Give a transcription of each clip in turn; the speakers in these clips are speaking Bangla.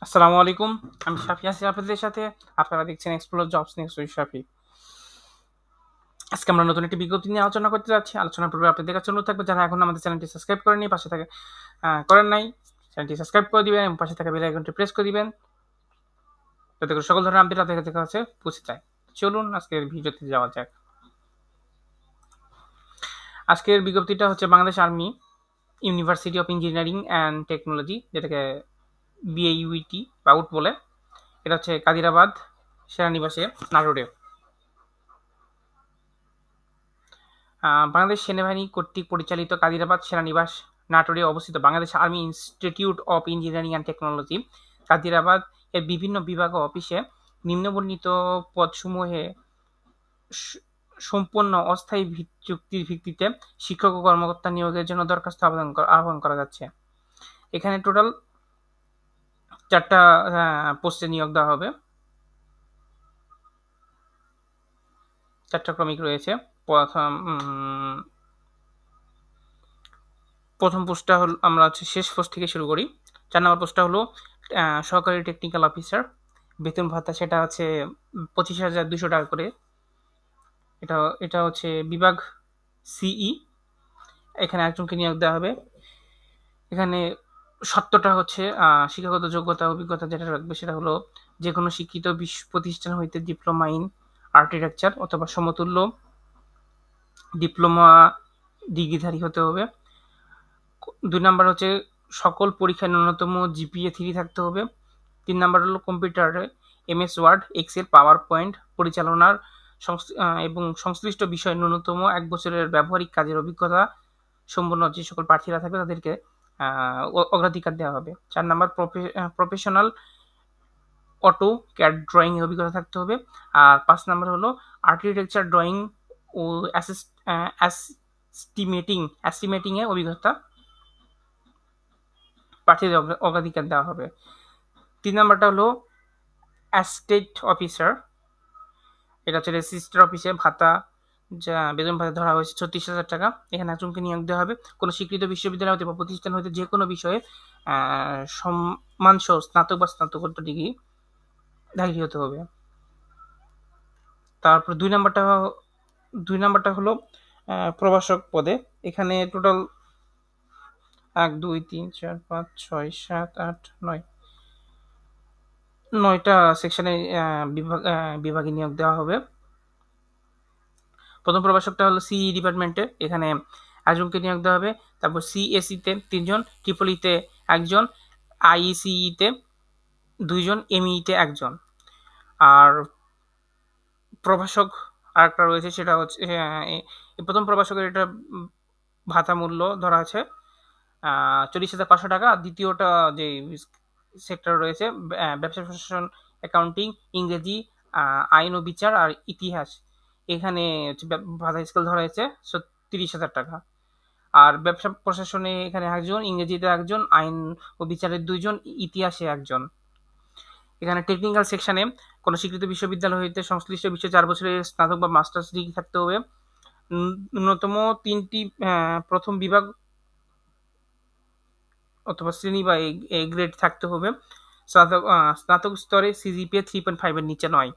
আসসালামু আলাইকুম। আমি শাফি আছি আপনাদের সাথে। আপনারা দেখছেন এক্সপ্লোর জবস নিউজ উইথ শাফি। আজকে আমরা নতুন একটি বিজ্ঞপ্তি নিয়ে আলোচনা করতে যাচ্ছি। আলোচনার পূর্বে আপনাদের কাছে অনুরোধ থাকবে, যারা এখনো আমাদের চ্যানেলটি সাবস্ক্রাইব করেননি, পাশে থাকে করেন নাই, চ্যানেলটি সাবস্ক্রাইব করে দিবেন এবং পাশে থাকা বেল আইকনটি প্রেস করে দিবেন, যাতে করে সকল ধরনের আপডেট আপনাদের কাছে পৌঁছে যায়। চলুন আজকের ভিডিওতে যাওয়া যাক। আজকের বিজ্ঞপ্তিটা হচ্ছে Bangladesh army university of engineering and technology, যেটাকে বিএইউইটি বা আউট বলে। এটা হচ্ছে কাদিরাবাদ সেনানিবাসে, নাটোরে। বাংলাদেশ সেনাবাহিনী কর্তৃক পরিচালিত কাদিরাবাদ সেনানিবাস নাটোরে অবস্থিত Bangladesh army institute of engineering and technology Kadirabad এর বিভিন্ন বিভাগ ও অফিসে নিম্নবর্ণিত পদসমূহে সম্পূর্ণ অস্থায়ী চুক্তির ভিত্তিতে শিক্ষক ও কর্মকর্তা নিয়োগের জন্য দরখাস্ত আহ্বান করা যাচ্ছে। এখানে টোটাল 4টা পোস্টে নিয়োগ দেওয়া হবে। 4টা ক্রমিক রয়েছে। প্রথম পোস্টটা হল, আমরা হচ্ছে শেষ পোস্ট থেকে শুরু করি। 4 নম্বর পোস্টটা হলো সহকারী টেকনিক্যাল অফিসার। বেতন ভাতা সেটা হচ্ছে 25,200 টাকা করে। এটা এটা হচ্ছে বিভাগ সিই। এখানে একজনকে নিয়োগ দেওয়া হবে। এখানে সত্যটা হচ্ছে শিক্ষাগত যোগ্যতা অভিজ্ঞতা যেটা রাখবে সেটা হলো যে কোনো শিক্ষিত প্রতিষ্ঠান হইতে ডিপ্লোমা ইন আর্কিটেকচার অথবা সমতুল্য ডিপ্লোমা ডিগ্রিধারী হতে হবে। 2 নাম্বার হচ্ছে সকল পরীক্ষায় ন্যূনতম জিপিএ 3 থাকতে হবে। 3 নাম্বার হলো কম্পিউটারে MS Word, Excel, PowerPoint পরিচালনার এবং সংশ্লিষ্ট বিষয়ে ন্যূনতম 1 বছরের ব্যবহারিক কাজের অভিজ্ঞতা সম্পন্ন যে সকল প্রার্থীরা থাকবে তাদেরকে অগ্রাধিকার দেওয়া হবে। 4 number professional auto CAD drawing এর অভিজ্ঞতা থাকতে হবে। আর 5 নাম্বার হলো আর্কিটেকচার ড্রয়িং ও এস্টিমেটিং এ অভিজ্ঞতা প্রার্থীদের অগ্রাধিকার দেওয়া হবে। 3 নাম্বারটা হলো অ্যাসিস্ট্যান্ট অফিসার। এটা হচ্ছে রেজিস্ট্রার অফিসে ভাতা, যা বেতন ভাতা ধরা হয়েছে 36,000 টাকা। এখানে একজনকে নিয়োগ দেওয়া হবে। কোনো স্বীকৃত বিশ্ববিদ্যালয় হতে বা প্রতিষ্ঠান হতে যে কোনো বিষয়ে সম্মানসহ স্নাতক বা স্নাতকোত্তর ডিগ্রি ধারী হতে হবে। তারপর 2 নাম্বারটা হলো প্রভাষক পদে। এখানে টোটাল 1 2 3 4 5 6 7 8 9 9টা সেকশনে বিভাগে নিয়োগ দেওয়া হবে। প্রথম প্রভাষকটা হলো সিই ডিপার্টমেন্টে। এখানে একজনকে নিয়োগ দেওয়া হবে। তারপর সিএসইতে 3 জন, ট্রিপলিতে 1 জন, আইইসিইতে 2 জন, এমইতে 1 জন। আর প্রভাষক আরেকটা রয়েছে, সেটা হচ্ছে প্রথম প্রভাষকের এটা ভাতা মূল্য ধরা আছে 40,500 টাকা। আর দ্বিতীয়টা যে সেক্টর রয়েছে ব্যবসা প্রশাসন, অ্যাকাউন্টিং, ইংরেজি, আইন ও বিচার আর ইতিহাস, এখানে ভাতা স্কেল ধরা হয়েছে 30,000 টাকা। আর ব্যবসা প্রশাসনে এখানে 1 জন, ইংরেজিতে 1 জন, আইন ও বিচারের 2 জন, ইতিহাসে 1 জন। এখানে টেকনিক্যাল সেকশনে কোনো স্বীকৃত বিশ্ববিদ্যালয় হইতে সংশ্লিষ্ট বিষয়ে 4 বছরের স্নাতক বা মাস্টার্স ডিগ্রি থাকতে হবে। ন্যূনতম 3টি প্রথম বিভাগ অথবা শ্রেণী বা এ গ্রেড থাকতে হবে। স্নাতক স্তরে সিজিপিএ 3.5 এর নিচে নয়,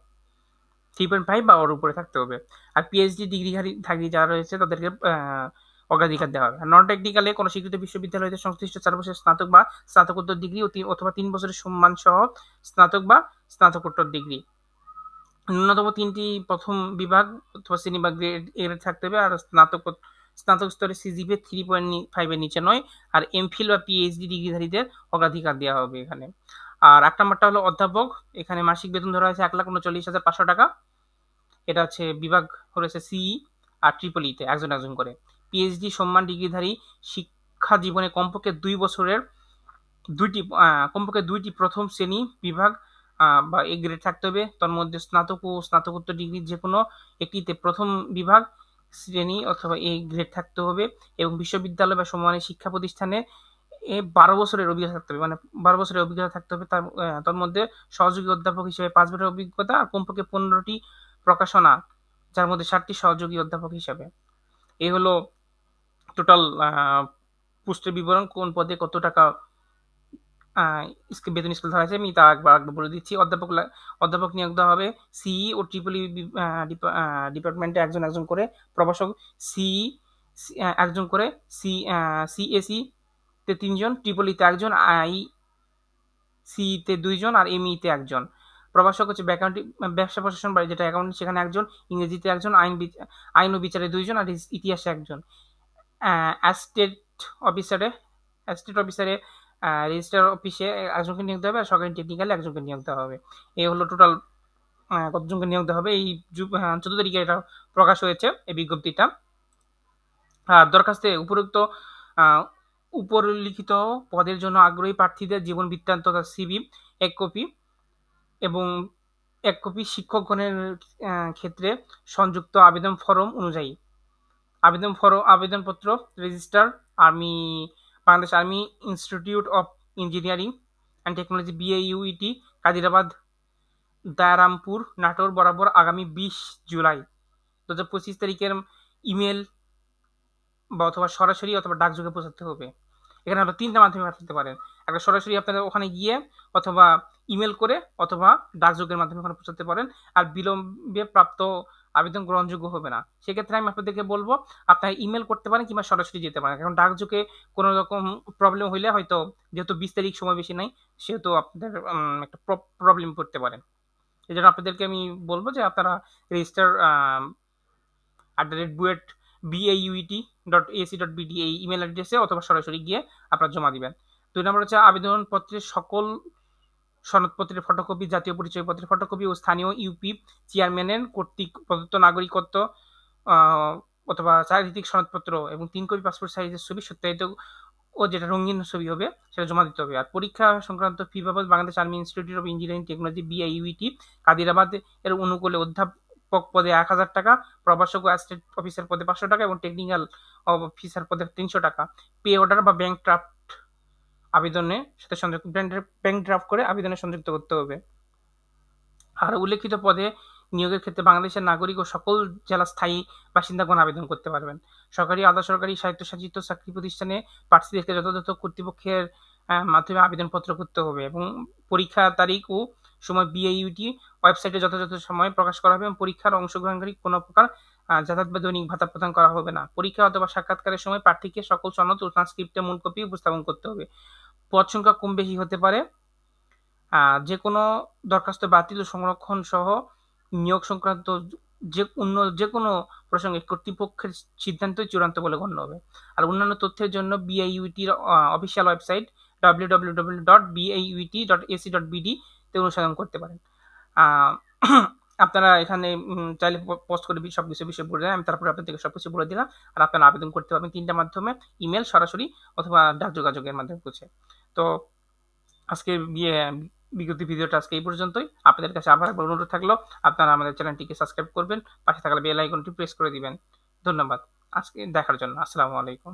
3.5 বা ওর উপরে থাকতে হবে। আর পিএইচডি ডিগ্রিধারী যারা রয়েছে তাদেরকে অগ্রাধিকার দেওয়া হবে। নন টেকনিক্যালে কোনো স্বীকৃত বিশ্ববিদ্যালয় হতে সংশ্লিষ্ট 4 বছরের স্নাতক বা স্নাতকোত্তর ডিগ্রি অথবা 3 বছরের সম্মান সহ স্নাতক বা স্নাতকোত্তর ডিগ্রি। ন্যূনতম 3টি প্রথম বিভাগ অথবা শ্রেণী বা গ্রেড থাকতে হবে। আর স্নাতক স্তরে সিজিপিএ 3.5 এর নিচে নয়। আর এমফিল বা পিএইচডি ডিগ্রিধারীদের অগ্রাধিকার দেওয়া হবে এখানে। আর 8 নাম্বারটা হলো অধ্যাপক। এখানে মাসিক বেতন ধরা হয়েছে 1,39,500 টাকা। এটা হচ্ছে বিভাগ রয়েছে সিই আর ট্রিপলিতে 1 জন 1 জন করে। পিএইচডি সম্মান ডিগ্রিধারী শিক্ষা জীবনে কমপক্ষে 2 বছরের কমপক্ষে 2টি প্রথম শ্রেণী বিভাগ বা এ গ্রেড থাকতে হবে। তার মধ্যে স্নাতক ও স্নাতকোত্তর ডিগ্রি যে কোনো একটিতে প্রথম বিভাগ শ্রেণী অথবা এ গ্রেড থাকতে হবে এবং বিশ্ববিদ্যালয় বা সমমানের শিক্ষা প্রতিষ্ঠানে 12 বছরের অভিজ্ঞতা থাকতে হবে, মানে 12 বছরের অভিজ্ঞতা থাকতে হবে। তার মধ্যে সহযোগী অধ্যাপক হিসেবে 5 বছরের অভিজ্ঞতা আর কমপক্ষে 15টি প্রকাশনা, যার মধ্যে 7টি সহযোগী অধ্যাপক হিসাবে। এই হলো টোটাল পোস্টের বিবরণ, কোন পদে কত টাকা বেতন স্কেল ধরা আছে, আমি তা একবার বলে দিচ্ছি। অধ্যাপক নিয়োগ দেওয়া হবে সিই ও ট্রিপল ই ডিপার্টমেন্টে একজন একজন করে, প্রভাষক সিই একজন করে, সিএসই তে 3 জন, ট্রিপল ইতে একজন, সিইতে 2 জন আর এমইতে একজন। প্রভাষক হচ্ছে ব্যবসা প্রশাসন বা যেটা অ্যাকাউন্ট, সেখানে একজন, ইংরেজিতে একজন, আইন ও বিচারে 2 জন আর ইতিহাসে একজন। অ্যাস্টেট অফিসারে রেজিস্ট্রার অফিসে একজনকে নিয়োগ দেওয়া হবে, আর সরকারি টেকনিক্যালে একজনকে নিয়োগ দেওয়া হবে। এই হলো টোটাল কতজনকে নিয়োগ দেওয়া হবে। এই 14 তারিখে এটা প্রকাশ হয়েছে এই বিজ্ঞপ্তিটা। দরখাস্তে উপরোক্ত উপরলিখিত পদের জন্য আগ্রহী প্রার্থীদের জীবন বৃত্তান্ত সিভি 1 কপি এবং 1 কপি শিক্ষকগণের ক্ষেত্রে সংযুক্ত আবেদন ফরম অনুযায়ী আবেদনপত্র register Bangladesh army institute of engineering and technology BAUET Kadirabad Dayarampur Natore বরাবর আগামী 20 জুলাই 2025 তারিখের ইমেল বা অথবা সরাসরি অথবা ডাকযোগে পৌঁছাতে হবে। এখানে আপনারা 3টা মাধ্যমে পাঠাতে পারেন। একটা সরাসরি আপনারা ওখানে গিয়ে, অথবা ইমেল করে, অথবা ডাকযোগের মাধ্যমে ওখানে পৌঁছাতে পারেন। আর বিলম্বে প্রাপ্ত আবেদন গ্রহণযোগ্য হবে না। সেক্ষেত্রে আমি আপনাদেরকে বলবো আপনারা ইমেল করতে পারেন কিংবা সরাসরি যেতে পারেন। কারণ ডাকযোগে কোনো রকম প্রবলেম হইলে হয়তো, যেহেতু 20 তারিখ সময় বেশি নাই, সেহেতু আপনাদের একটা প্রবলেম পড়তে পারে। এই জন্য আপনাদেরকে আমি বলবো যে আপনারা রেজিস্টার BAUET.ac.bd এই ইমেল অ্যাড্রেসে অথবা সরাসরি গিয়ে আপনারা জমা দিবেন। 2 নম্বর হচ্ছে আবেদনপত্রের সকল সনদপত্রের ফটোকপি, জাতীয় পরিচয়পত্রের ফটোকপি ও স্থানীয় ইউপি চেয়ারম্যানের কর্তৃক প্রদত্ত নাগরিকত্ব অথবা চারিত্রিক সনদপত্র এবং 3 কপি পাসপোর্ট সাইজের ছবি সত্যায়িত ও যেটা রঙিন ছবি হবে সেটা জমা দিতে হবে। আর পরীক্ষা সংক্রান্ত ফি বাবদ Bangladesh army institute of engineering technology BAUET Kadirabad এর অনুকূলে অধ্যাপক পদে 1000 টাকা, প্রভাষক ও অ্যাসিস্ট্যান্ট অফিসার পদে 500 টাকা এবং টেকনিক্যাল অফিসার পদে 300 টাকা পে অর্ডার বা ব্যাংক ড্রাফট আবেদনের সাথে ব্যাংক ড্রাফট করে আবেদনে সংযুক্ত করতে হবে। আর উল্লেখিত পদে নিয়োগের ক্ষেত্রে বাংলাদেশের নাগরিক ও সকল জেলা স্থায়ী বাসিন্দাগণ আবেদন করতে পারবেন। সরকারি, আধা সরকারি, স্বায়ত্তশাসিত চাকরি প্রতিষ্ঠানে প্রার্থীদেরকে যথাযথ কর্তৃপক্ষের মাধ্যমে আবেদনপত্র করতে হবে এবং পরীক্ষা তারিখ ও সময় BAUET ওয়েবসাইটে যথাযথ সময় প্রকাশ করা হবে এবং পরীক্ষার অংশগ্রহণকারী কোনো প্রকার যাতায়াত বা দৈনিক ভাতা প্রদান করা হবে না। পরীক্ষা অথবা সাক্ষাৎকারের সময় প্রার্থীকে সকল সনদ ও ট্রান্সক্রিপ্টের মূল কপি উপস্থাপন করতে হবে। পদ সংখ্যা কম বেশি হতে পারে। যে কোনো দরখাস্ত বাতিল ও সংরক্ষণ সহ নিয়োগ সংক্রান্ত যে কোনো প্রসঙ্গে কর্তৃপক্ষের সিদ্ধান্তই চূড়ান্ত বলে গণ্য হবে। আর অন্যান্য তথ্যের জন্য BAUET অফিসিয়াল ওয়েবসাইট www.bauet.ac.bd তে অনুসন্ধান করতে পারেন। আপনারা এখানে চাইলে পোস্ট করে সবকিছু বিষয় বলে দেন, আমি তারপরে আপনাদেরকে সবকিছু বলে দিলাম। আর আপনারা আবেদন করতে পারবেন 3টা মাধ্যমে, ইমেল, সরাসরি অথবা ডাক যোগাযোগের মাধ্যমে পৌঁছে। তো আজকে বিজ্ঞপ্তি ভিডিওটা আজকে এই পর্যন্তই। আপনাদের কাছে আবার একবার অনুরোধ থাকলো আপনারা আমাদের চ্যানেলটিকে সাবস্ক্রাইব করবেন, পাশে থাকা বেল আইকনটি প্রেস করে দিবেন। ধন্যবাদ আজকে দেখার জন্য। আসসালামু আলাইকুম।